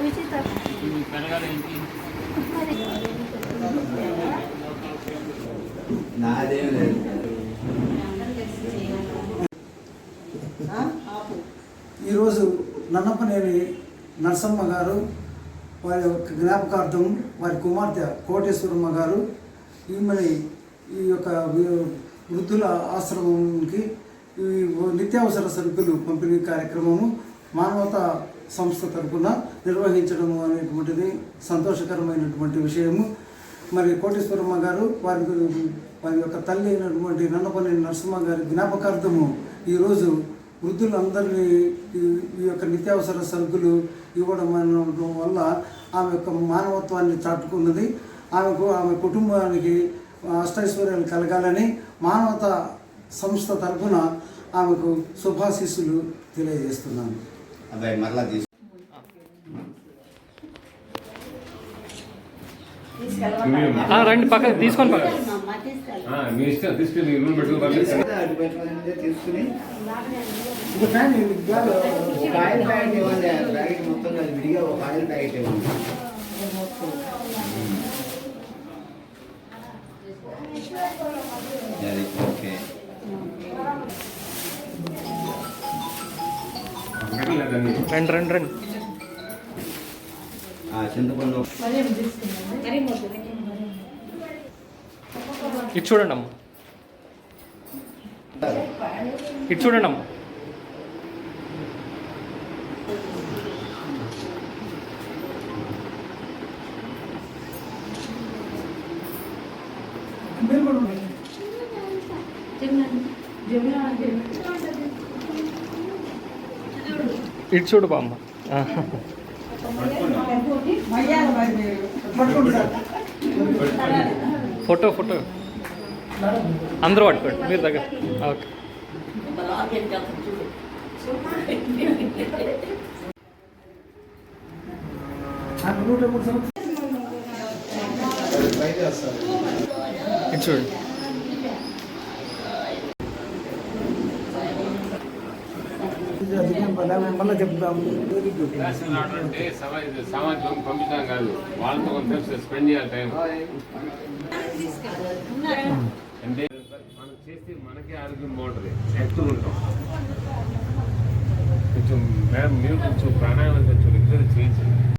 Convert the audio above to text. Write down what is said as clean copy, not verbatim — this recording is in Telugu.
ఈరోజు నన్నపనేని నరసమ్మ గారు వారి యొక్క జ్ఞాపకార్థం వారి కుమార్తె కోటేశ్వరమ్మ గారు ఈమెని ఈ యొక్క వృద్ధుల ఆశ్రమంకి ఈ నిత్యావసర సరుకులు పంపిణీ కార్యక్రమము మానవతా సంస్థ తరఫున నిర్వహించడం అనేటువంటిది సంతోషకరమైనటువంటి విషయము. మరి కోటేశ్వరమ్మ గారు వారి యొక్క తల్లి అయినటువంటి నన్నపనేని నరసమ్మ గారి జ్ఞాపకార్థము ఈరోజు వృద్ధులందరినీ ఈ యొక్క నిత్యావసర సరుకులు ఇవ్వడం వల్ల ఆమె యొక్క మానవత్వాన్ని చాటుకున్నది. ఆమె కుటుంబానికి అష్టైశ్వర్యాలు కలగాలని మానవతా సంస్థ తరఫున ఆమెకు శుభాశీస్సులు తెలియజేస్తున్నాను. రండి పక్క తీసుకొని మీ ఇష్టం తీసుకుని రూమ్ పెట్టుకుని ఆయిల్ ప్యాకెట్ ఇవ్వండి. ప్యాకెట్ మొత్తం విడిగా ఒక ఆయిల్ ప్యాకెట్ ఇవ్వండి. ఓకే రండి రండి రండి. చింతపండు ఇటు చూడండి అమ్మ, ఇటు చూడండి అమ్మ. ఇటు చూడు బామ్మ. ఫోటో ఫోటో అందరూ పట్టుకోండి మీరు దగ్గర. ఓకే ఇటు చూడండి. మళ్ళీ చెప్తాము. సమాజం పంపించడం కాదు, వాళ్ళతో కొంచెం స్పెండ్ చేయాలి టైం. అంటే మనం చేస్తే మనకే ఆరోగ్యం బాగుంటుంది, యాక్టివ్ ఉంటాం. కొంచెం మీరు కొంచెం ప్రాణాయామం కొంచెం రెగ్యులర్ చేయించండి.